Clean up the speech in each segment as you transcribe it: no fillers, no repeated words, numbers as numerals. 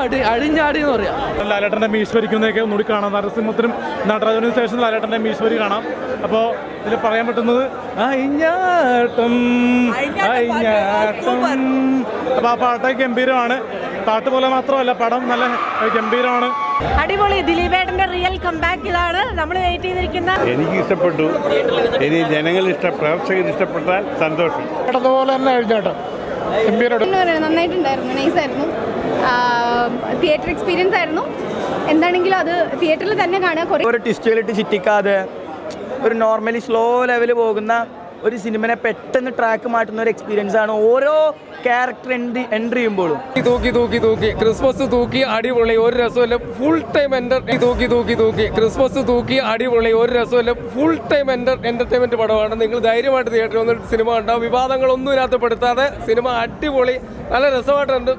അഴിഞ്ഞാടി എന്ന് പറയാം. ലാലേട്ടൻ്റെ മീശ്വരിക്കുന്നതൊക്കെ ഒന്നുകൂടി കാണാം. നരസിംഹത്തിനും നടരാജനും ശേഷം ലാലേട്ടൻ്റെ മീശ്വരി കാണാം. അപ്പോൾ ഇതിൽ പറയാൻ പറ്റുന്നത് അഴിഞ്ഞാട്ടം. അപ്പോൾ ആ പാട്ട് ഗംഭീരമാണ്. പാട്ട് പോലെ മാത്രമല്ല, പടം നല്ല ഗംഭീരമാണ്. അടിപൊളി. ദിലീപേട്ടന്റെ റിയൽ കംബാക്ക് ഇതാണ് നമ്മൾ വെയിറ്റ് ചെയ്തിരിക്കുന്ന. എനിക്ക് ഇഷ്ടപ്പെട്ടു. ഇനി ജനങ്ങൾ പ്രേക്ഷകർ ഇഷ്ടപ്പെട്ടാൽ സന്തോഷം. അതുപോലെ തന്നെ അഴിഞ്ഞാട്ടം നന്നായിട്ടുണ്ടായിരുന്നു, നൈസായിരുന്നു. തിയേറ്റർ എക്സ്പീരിയൻസ് ആയിരുന്നു. എന്താണെങ്കിലും അത് തിയേറ്ററിൽ തന്നെ കാണുക. ഒരു ട്വിസ്റ്റുകളിട്ട് ചിറ്റിക്കാതെ ഒരു നോർമലി സ്ലോ ലെവലിൽ പോകുന്ന ഒരു സിനിമനെ പെട്ടെന്ന് ട്രാക്ക് മാറ്റുന്ന ഒരു എക്സ്പീരിയൻസ് ആണ് ഓരോ ക്യാരക്ടർ എൻട്രി ചെയ്യുമ്പോഴും. തൂക്കി ക്രിസ്മസ് തൂക്കി അടിപൊളി, ഒരു രസമില്ല. ഫുൾ ടൈം തൂക്കി ക്രിസ്മസ് തൂക്കി അടിപൊളി, ഒരു രസമില്ല. ഫുൾ ടൈം എന്റർടൈൻമെന്റ് പടമാണ്. നിങ്ങൾ ധൈര്യമായിട്ട് തിയേറ്ററിൽ വന്നിട്ട് സിനിമ കണ്ടാവും. വിവാദങ്ങളൊന്നും ഇതിനകത്ത് പെടുത്താതെ സിനിമ അടിപൊളി, നല്ല രസമായിട്ടുണ്ട്.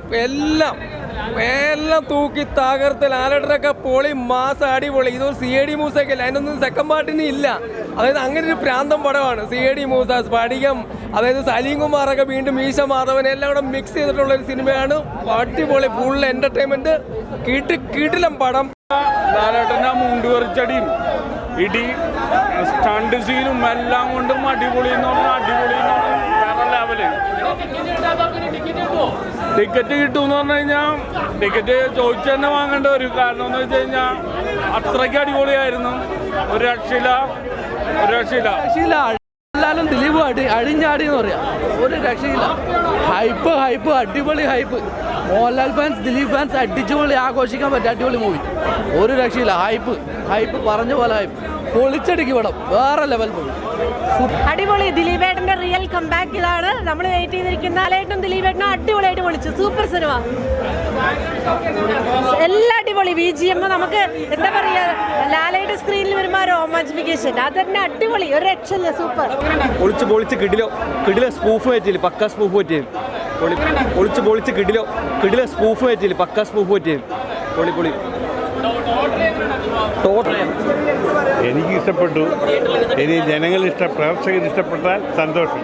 എല്ലാം തൂക്കി തകർത്ത്. ലാലേട്ടനൊക്കെ പൊളി, മാസം അടിപൊളി. ഇതൊരു CID മൂസൊക്കെ അല്ല, അതിനൊന്നും സെക്കൻഡ് പാർട്ടിന് ഇല്ല. അതായത് അങ്ങനെ ഒരു പ്രാന്തം പടമാണ് CID മൂസ, സ്ഫടികം, അതായത് സലീം കുമാറൊക്കെ വീണ്ടും മീശ മാധവൻ എല്ലാം കൂടെ മിക്സ് ചെയ്തിട്ടുള്ള ഒരു സിനിമയാണ്. അടിപൊളി, ഫുൾ എന്റർടൈൻമെന്റ്, കിടിലം പടം. ലാലേട്ടൻ്റെ മുണ്ടുവറിച്ചടിയും ഇടി സ്റ്റണ്ട് സീനും എല്ലാം കൊണ്ടും അടിപൊളി എന്ന് പറഞ്ഞാൽ അടിപൊളി വേറെ ലെവല്. ടിക്കറ്റ് കിട്ടുമെന്ന് പറഞ്ഞു കഴിഞ്ഞാൽ ടിക്കറ്റ് ചോദിച്ചു തന്നെ വാങ്ങേണ്ട വരും. കാരണം എന്ന് വെച്ച് കഴിഞ്ഞാൽ അത്രയ്ക്ക് അടിപൊളിയായിരുന്നു. ഒരു രക്ഷയില്ല. എല്ലാവരും ദിലീപ് അഴിഞ്ഞാടി എന്ന് പറയാം. ഒരു രക്ഷയില്ല. ഹൈപ്പ് അടിപൊളി hype. Mohanlal fans, Dileep fans അടിച്ചുപൊളി ആഘോഷിക്കാൻ പറ്റിയ അടിപൊളി മൂവി. ഒരു രക്ഷയില്ല. ഹൈപ്പ് പറഞ്ഞ പോലെ ഹൈപ്പ്. പൊളിച്ചടിക്ക് പടം വേറെ ലെവൽ മൂവി. അടിപൊളി. ദിലീപേട്ടന്റെ റിയൽ കംബാക്ക് ഇതാണ് നമ്മൾ വെയിറ്റ് ചെയ്തിരിക്കുന്ന. ലാലേട്ടനും ദിലീപേട്ടനും അടിപൊളിയായിട്ട് പൊളിച്ചു. സൂപ്പർ സിനിമ, എല്ലാം അടിപൊളി. BGM നമുക്ക് എന്താ പറയാ, ലാലേട്ട് സ്ക്രീനിൽ വരുമ്പോൾ റോമാഞ്ചിഫിക്കേഷൻ അത് തന്നെ അടിപൊളി, ഒരു രക്ഷയില്ല. സൂപ്പർ. പൊളിച്ച് കിടിലോ സ്പൂഫ് പറ്റിയില്ല, പക്ക സ്പൂഫ് പറ്റിയത്. പൊളിച്ച് കിടിലോ സ്പൂഫ് പറ്റിയില്ല, പക്ക സ്പൂഫ് പറ്റിയത്. പൊളി. എനിക്ക് ഇഷ്ടപ്പെട്ടു. ഇനി ജനങ്ങൾ പ്രേക്ഷകർ ഇഷ്ടപ്പെട്ടാൽ സന്തോഷം.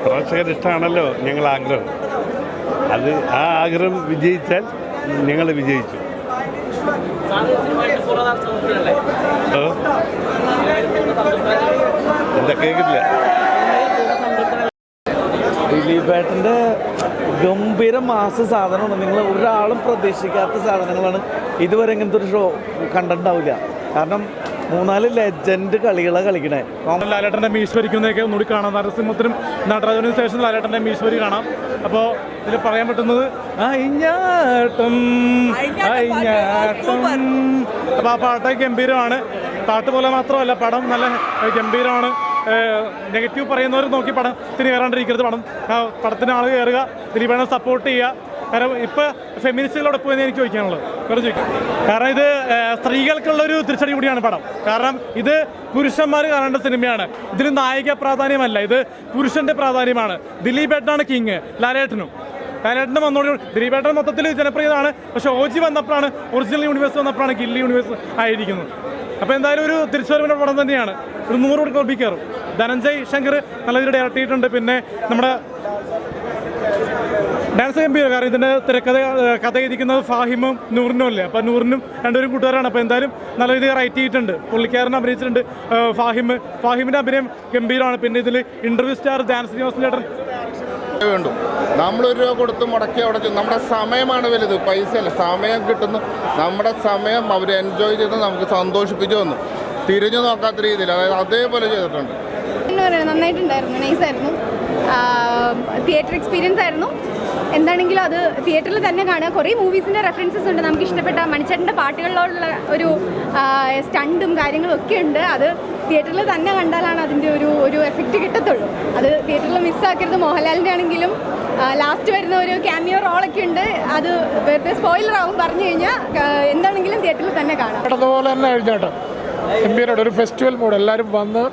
പ്രേക്ഷകർ ഇഷ്ടമാണല്ലോ ഞങ്ങൾ ആഗ്രഹം. അത് ആ ആഗ്രഹം വിജയിച്ചാൽ ഞങ്ങൾ വിജയിച്ചു. എന്താ കേൾക്കില്ല. ദിലീപേട്ടൻ്റെ ഗംഭീര മാസ സാധനമാണ്. നിങ്ങൾ ഒരാളും പ്രതീക്ഷിക്കാത്ത സാധനങ്ങളാണ്. ഇതുവരെ ഇങ്ങനത്തെ ഒരു ഷോ കണ്ടിട്ടുണ്ടാവില്ല. കാരണം 3-4 ലെജൻഡ് കളികളാണ് കളിക്കണേ. ലാലേട്ടൻ്റെ മീശ്വരിക്കുന്നതൊക്കെ ഒന്നുകൂടി കാണാം. നരസിംഹത്തിനും നടരാജനും ശേഷം ലാലേട്ടൻ്റെ മീശ്വരി കാണാം. അപ്പോൾ ഇതിൽ പറയാൻ പറ്റുന്നത് അഴിഞ്ഞാട്ടം. അപ്പോൾ ആ പാട്ട് ഗംഭീരമാണ്. പാട്ട് പോലെ മാത്രമല്ല, പടം നല്ല ഗംഭീരമാണ്. നെഗറ്റീവ് പറയുന്നവർ നോക്കി പടത്തിന് കയറാണ്ടിരിക്കരുത്. പടത്തിന് ആൾ കയറുക, ദിലീപേട്ടനെ സപ്പോർട്ട് ചെയ്യുക. കാരണം ഇപ്പോൾ ഫെമിനിസ്റ്റുകളോട് പോയെന്ന് എനിക്ക് ചോദിക്കാനുള്ളത് വെറുതെ ചോദിക്കാം. കാരണം ഇത് സ്ത്രീകൾക്കുള്ളൊരു തിരിച്ചടി കൂടിയാണ് പടം. കാരണം ഇത് പുരുഷന്മാർ കാണേണ്ട സിനിമയാണ്. ഇതിൽ നായിക പ്രാധാന്യമല്ല, ഇത് പുരുഷൻ്റെ പ്രാധാന്യമാണ്. ദിലീപേട്ടനാണ് കിങ്. ലാലേട്ടൻ്റെ വന്നോട് ദിലീപേട്ടൻ മൊത്തത്തിൽ ജനപ്രിയതാണ്. പക്ഷേ OG വന്നപ്പോഴാണ്, ഒറിജിനൽ യൂണിവേഴ്സ് വന്നപ്പോഴാണ് ഗില്ലി യൂണിവേഴ്സ് ആയിരിക്കുന്നത്. അപ്പോൾ എന്തായാലും ഒരു തിരിച്ചുവരവിൻ്റെ പടം തന്നെയാണ്. ഒരു 100 കോടി ക്ലബിൽ കയറും. ധനഞ്ജയ് ശങ്കർ നല്ല രീതിയിൽ ഡയറക്റ്റ് ചെയ്തിട്ടുണ്ട്. പിന്നെ നമ്മുടെ ഡാൻസ് ഗംഭീരം. കാരണം ഇതിൻ്റെ കഥ എഴുതിക്കുന്നത് ഫാഹിമും നൂറിനും അല്ലേ. അപ്പോൾ നൂറിനും രണ്ടുപേരും കൂട്ടുകാരാണ്. അപ്പോൾ എന്തായാലും നല്ല രീതിയിൽ റൈറ്റ് ചെയ്തിട്ടുണ്ട്. പുള്ളിക്കാരൻ അഭിനയിച്ചിട്ടുണ്ട്. ഫാഹിമിൻ്റെ അഭിനയം ഗംഭീരമാണ്. പിന്നെ ഇതിൽ ഇൻ്റർവ്യൂ സ്റ്റാർ ഡാൻസ് ശ്രീനിവാസൻ ചേട്ടൻ വേണ്ടു. നമ്മൾ1 രൂപ കൊടുത്ത് മുടക്കി അവിടെ നമ്മുടെ സമയമാണ് വലുത്, പൈസയല്ല. സമയം കിട്ടുന്നു. നമ്മുടെ സമയം അവർ എൻജോയ് ചെയ്ത് നമുക്ക് സന്തോഷിപ്പിച്ചു വന്നു. തിരിഞ്ഞു നോക്കാത്ത രീതിയിൽ, അതായത് അതേപോലെ ചെയ്തിട്ടുണ്ട്. നന്നായിട്ടുണ്ടായിരുന്നു, നൈസായിരുന്നു. തിയേറ്റർ എക്സ്പീരിയൻസ് ആയിരുന്നു. എന്താണെങ്കിലും അത് തിയേറ്ററിൽ തന്നെ കാണുക. കുറേ മൂവീസിൻ്റെ റെഫറൻസസ് ഉണ്ട്. നമുക്ക് ഇഷ്ടപ്പെട്ട മണിച്ചേട്ടൻ്റെ പാട്ടുകളിലുള്ള ഒരു സ്റ്റണ്ടും കാര്യങ്ങളും ഒക്കെ ഉണ്ട്. അത് തിയേറ്ററിൽ തന്നെ കണ്ടാലാണ് അതിൻ്റെ ഒരു എഫക്റ്റ് കിട്ടത്തുള്ളൂ. അത് തിയേറ്ററിൽ മിസ്സാക്കരുത്. മോഹൻലാലിൻ്റെ ആണെങ്കിലും ലാസ്റ്റ് വരുന്ന ഒരു ക്യാമിയോ റോളൊക്കെ ഉണ്ട്. അത് വെറുതെ സ്പോയിലർ ആവും പറഞ്ഞു കഴിഞ്ഞാൽ. എന്താണെങ്കിലും തിയേറ്ററിൽ തന്നെ കാണാം. അതുപോലെ തന്നെ അഴിഞ്ഞാട്ടം ഗംഭീരമായിട്ട് ഒരു ഫെസ്റ്റിവൽ മൂഡ്. എല്ലാവരും വന്ന്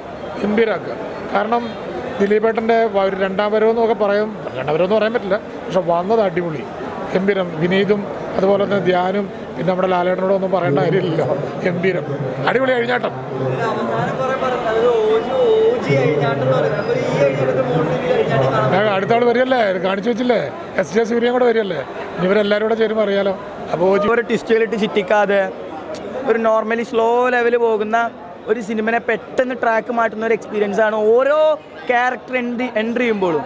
ഗംഭീരാക്കുക. കാരണം ദിലീപേട്ടൻ്റെ ഒരു രണ്ടാം വരവെന്നൊക്കെ പറയും. രണ്ടാം വരവെന്ന് പറയാൻ പറ്റില്ല, പക്ഷെ വന്നത് അടിപൊളി. ഗംഭീരം. വിനീതും അതുപോലെ തന്നെ ധ്യാനും പിന്നെ നമ്മുടെ ലാലേട്ടനോടൊന്നും പറയേണ്ട കാര്യമില്ലല്ലോ. ഗംഭീരം, അടിപൊളി അഴിഞ്ഞാട്ടം. അടുത്ത ആൾ വരികയല്ലേ, കാണിച്ചു വെച്ചില്ലേ, SJ സൂര്യൻ കൂടെ വരികയല്ലേ, ഇവരെല്ലാവരും കൂടെ ചേരുമ്പോൾ അറിയാലോ. അപ്പോൾ ഒരു ട്വിസ്റ്റുകളിട്ട് ചിറ്റിക്കാതെ ഒരു നോർമലി സ്ലോ ലെവലിൽ പോകുന്ന ഒരു സിനിമനെ പെട്ടെന്ന് ട്രാക്ക് മാറ്റുന്ന ഒരു എക്സ്പീരിയൻസ് ആണ് ഓരോ ക്യാരക്ടർ എൻട്രി ചെയ്യുമ്പോഴും.